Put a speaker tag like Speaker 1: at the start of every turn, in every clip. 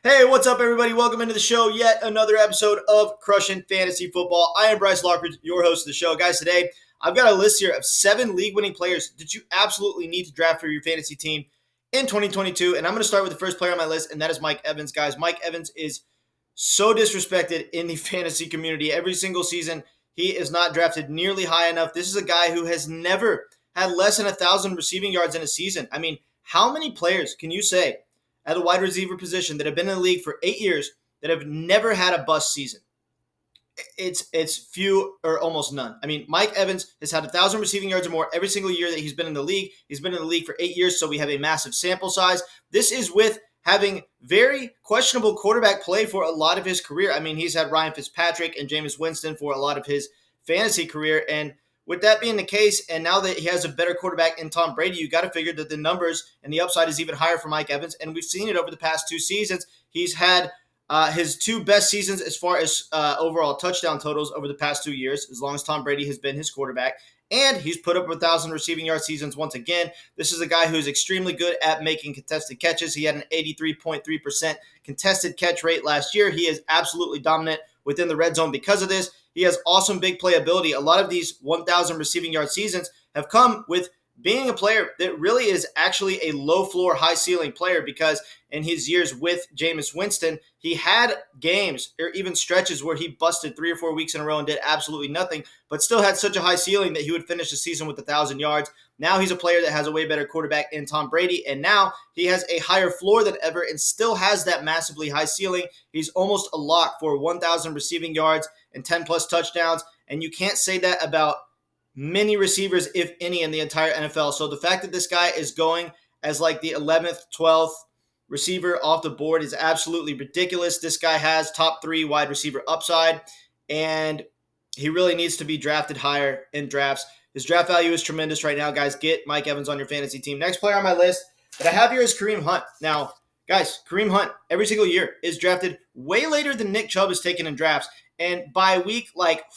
Speaker 1: Hey, what's up, everybody? Welcome into the show. Yet another episode of Crushing Fantasy Football. I am Bryce Lockridge, your host of the show. Guys, today I've got a list here of 7 league-winning players that you absolutely need to draft for your fantasy team in 2022. And I'm going to start with the first player on my list, and that is Mike Evans. Guys, Mike Evans is so disrespected in the fantasy community. Every single season, he is not drafted nearly high enough. This is a guy who has never had less than 1,000 receiving yards in a season. I mean, how many players can you say at the wide receiver position that have been in the league for 8 years that have never had a bust season? It's few or almost none. I mean, Mike Evans has had 1,000 receiving yards or more every single year that he's been in the league. He's been in the league for 8 years, so we have a massive sample size. This is with having very questionable quarterback play for a lot of his career. I mean, he's had Ryan Fitzpatrick and Jameis Winston for a lot of his fantasy career, and with that being the case, and now that he has a better quarterback in Tom Brady, you got to figure that the numbers and the upside is even higher for Mike Evans, and we've seen it over the past 2 seasons. He's had his 2 best seasons as far as overall touchdown totals over the past 2 years, as long as Tom Brady has been his quarterback. And he's put up 1,000 receiving yard seasons once again. This is a guy who is extremely good at making contested catches. He had an 83.3% contested catch rate last year. He is absolutely dominant within the red zone because of this. He has awesome big playability. A lot of these 1,000 receiving yard seasons have come with being a player that really is actually a low floor, high ceiling player, because in his years with Jameis Winston, he had games or even stretches where he busted 3 or 4 weeks in a row and did absolutely nothing, but still had such a high ceiling that he would finish the season with 1,000 yards. Now he's a player that has a way better quarterback in Tom Brady, and now he has a higher floor than ever and still has that massively high ceiling. He's almost a lock for 1,000 receiving yards and 10 plus touchdowns, and you can't say that about many receivers, if any, in the entire NFL. So the fact that this guy is going as like the 11th, 12th receiver off the board is absolutely ridiculous. This guy has top 3 wide receiver upside, and he really needs to be drafted higher in drafts. His draft value is tremendous right now, guys. Get Mike Evans on your fantasy team. Next player on my list that I have here is Kareem Hunt. Now, guys, Kareem Hunt every single year is drafted way later than Nick Chubb is taken in drafts. And by week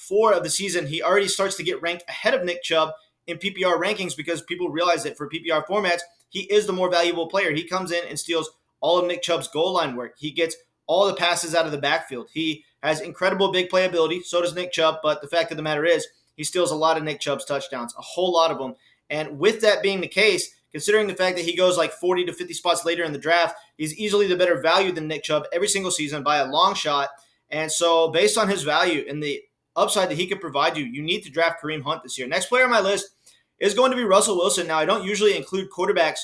Speaker 1: 4 of the season, he already starts to get ranked ahead of Nick Chubb in PPR rankings because people realize that for PPR formats, he is the more valuable player. He comes in and steals all of Nick Chubb's goal line work. He gets all the passes out of the backfield. He has incredible big playability. So does Nick Chubb. But the fact of the matter is, he steals a lot of Nick Chubb's touchdowns, a whole lot of them. And with that being the case, considering the fact that he goes 40 to 50 spots later in the draft, he's easily the better value than Nick Chubb every single season by a long shot. And so based on his value and the upside that he could provide you, you need to draft Kareem Hunt this year. Next player on my list is going to be Russell Wilson. Now, I don't usually include quarterbacks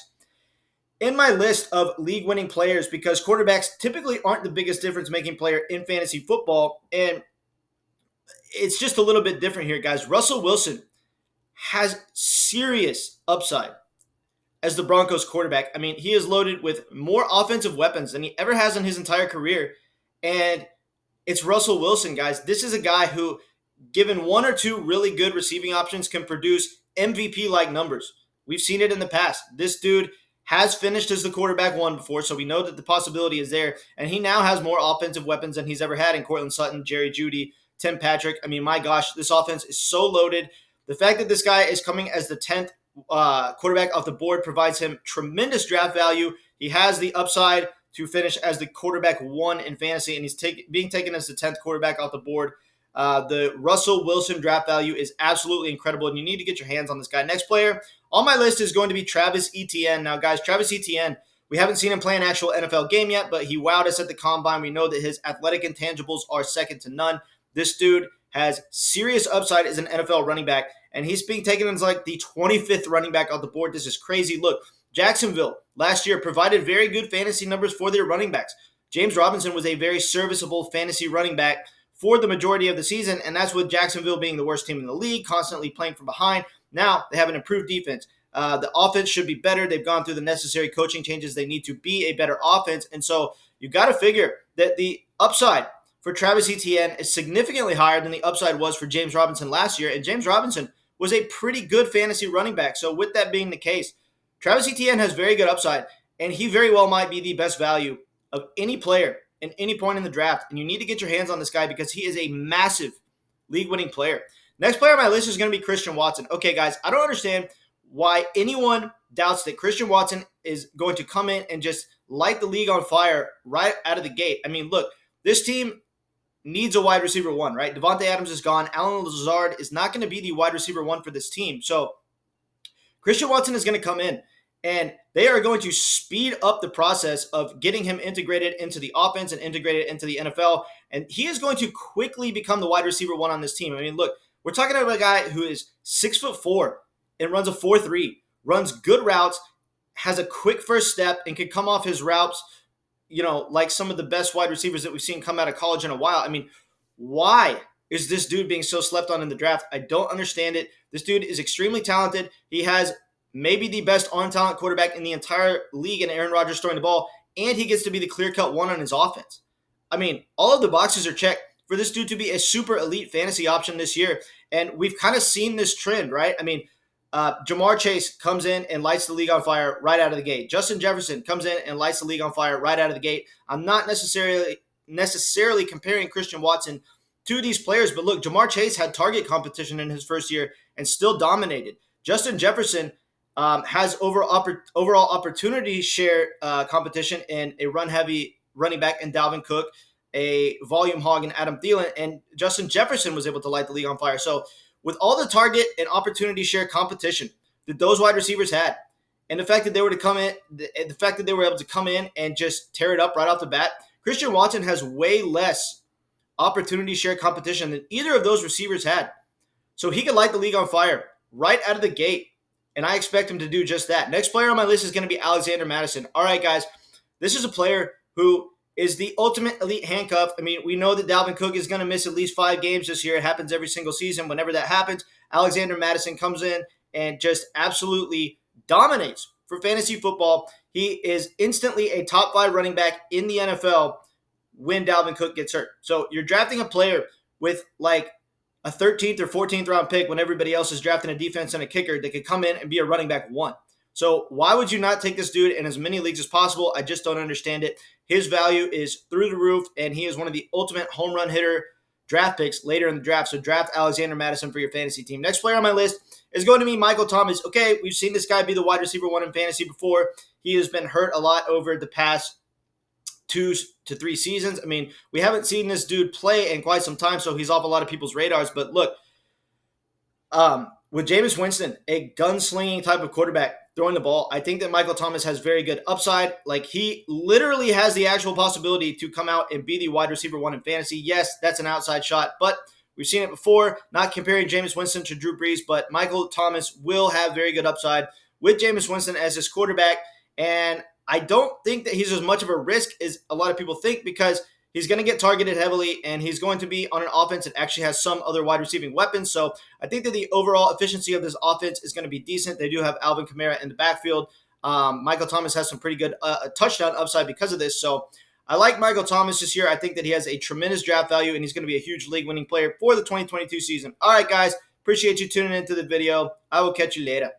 Speaker 1: in my list of league-winning players because quarterbacks typically aren't the biggest difference-making player in fantasy football. And it's just a little bit different here, guys. Russell Wilson has serious upside as the Broncos quarterback. I mean, he is loaded with more offensive weapons than he ever has in his entire career. And it's Russell Wilson, guys. This is a guy who, given 1 or 2 really good receiving options, can produce MVP-like numbers. We've seen it in the past. This dude has finished as the quarterback 1 before, so we know that the possibility is there. And he now has more offensive weapons than he's ever had in Cortland Sutton, Jerry Jeudy, Tim Patrick. I mean, my gosh, this offense is so loaded. The fact that this guy is coming as the 10th quarterback off the board provides him tremendous draft value. He has the upside to finish as the quarterback 1 in fantasy, and he's being taken as the 10th quarterback off the board. The Russell Wilson draft value is absolutely incredible, and you need to get your hands on this guy. Next player on my list is going to be Travis Etienne. Now, guys, Travis Etienne, we haven't seen him play an actual NFL game yet, but he wowed us at the Combine. We know that his athletic intangibles are second to none. This dude has serious upside as an NFL running back, and he's being taken as the 25th running back off the board. This is crazy. Look, Jacksonville last year provided very good fantasy numbers for their running backs. James Robinson was a very serviceable fantasy running back for the majority of the season, and that's with Jacksonville being the worst team in the league, constantly playing from behind. Now they have an improved defense. The offense should be better. They've gone through the necessary coaching changes. They need to be a better offense, and so you got to figure that the upside for Travis Etienne is significantly higher than the upside was for James Robinson last year, and James Robinson was a pretty good fantasy running back. So with that being the case, Travis Etienne has very good upside, and he very well might be the best value of any player at any point in the draft. And you need to get your hands on this guy because he is a massive league-winning player. Next player on my list is going to be Christian Watson. Okay, guys, I don't understand why anyone doubts that Christian Watson is going to come in and just light the league on fire right out of the gate. I mean, look, this team needs a wide receiver one, right? Devontae Adams is gone. Allen Lazard is not going to be the wide receiver one for this team. So Christian Watson is going to come in, and they are going to speed up the process of getting him integrated into the offense and integrated into the NFL. And he is going to quickly become the wide receiver one on this team. I mean, look, we're talking about a guy who is 6'4" and runs a 4.3, runs good routes, has a quick first step, and can come off his routes, like some of the best wide receivers that we've seen come out of college in a while. I mean, why is this dude being so slept on in the draft? I don't understand it. This dude is extremely talented. He has maybe the best on-talent quarterback in the entire league in Aaron Rodgers throwing the ball, and he gets to be the clear-cut one on his offense. I mean, all of the boxes are checked for this dude to be a super elite fantasy option this year, and we've kind of seen this trend, right? I mean, Jamar Chase comes in and lights the league on fire right out of the gate. Justin Jefferson comes in and lights the league on fire right out of the gate. I'm not necessarily comparing Christian Watson to these players, but look, Jamar Chase had target competition in his first year and still dominated. Justin Jefferson has overall opportunity share competition in a run-heavy running back in Dalvin Cook, a volume hog in Adam Thielen, and Justin Jefferson was able to light the league on fire. So with all the target and opportunity share competition that those wide receivers had, and the fact that they were able to come in and just tear it up right off the bat, Christian Watson has way less opportunity share competition than either of those receivers had. So he could light the league on fire right out of the gate, and I expect him to do just that. Next player on my list is going to be Alexander Mattison. All right, guys, this is a player who is the ultimate elite handcuff. I mean, we know that Dalvin Cook is going to miss at least 5 games this year. It happens every single season. Whenever that happens, Alexander Mattison comes in and just absolutely dominates for fantasy football. He is instantly a top 5 running back in the NFL when Dalvin Cook gets hurt. So you're drafting a player with like a 13th or 14th round pick when everybody else is drafting a defense and a kicker that could come in and be a running back 1. So why would you not take this dude in as many leagues as possible? I just don't understand it. His value is through the roof, and he is one of the ultimate home run hitter draft picks later in the draft. So draft Alexander Mattison for your fantasy team. Next player on my list is going to be Micheal Thomas. Okay, we've seen this guy be the wide receiver 1 in fantasy before. He has been hurt a lot over the past 2 to 3 seasons. I mean, we haven't seen this dude play in quite some time, so he's off a lot of people's radars. But look, with Jameis Winston, a gunslinging type of quarterback throwing the ball, I think that Micheal Thomas has very good upside. Like, he literally has the actual possibility to come out and be the wide receiver 1 in fantasy. Yes, that's an outside shot, but we've seen it before. Not comparing Jameis Winston to Drew Brees, but Micheal Thomas will have very good upside with Jameis Winston as his quarterback. And I don't think that he's as much of a risk as a lot of people think, because he's going to get targeted heavily, and he's going to be on an offense that actually has some other wide receiving weapons. So I think that the overall efficiency of this offense is going to be decent. They do have Alvin Kamara in the backfield. Micheal Thomas has some pretty good touchdown upside because of this. So I like Micheal Thomas this year. I think that he has a tremendous draft value, and he's going to be a huge league-winning player for the 2022 season. All right, guys, appreciate you tuning into the video. I will catch you later.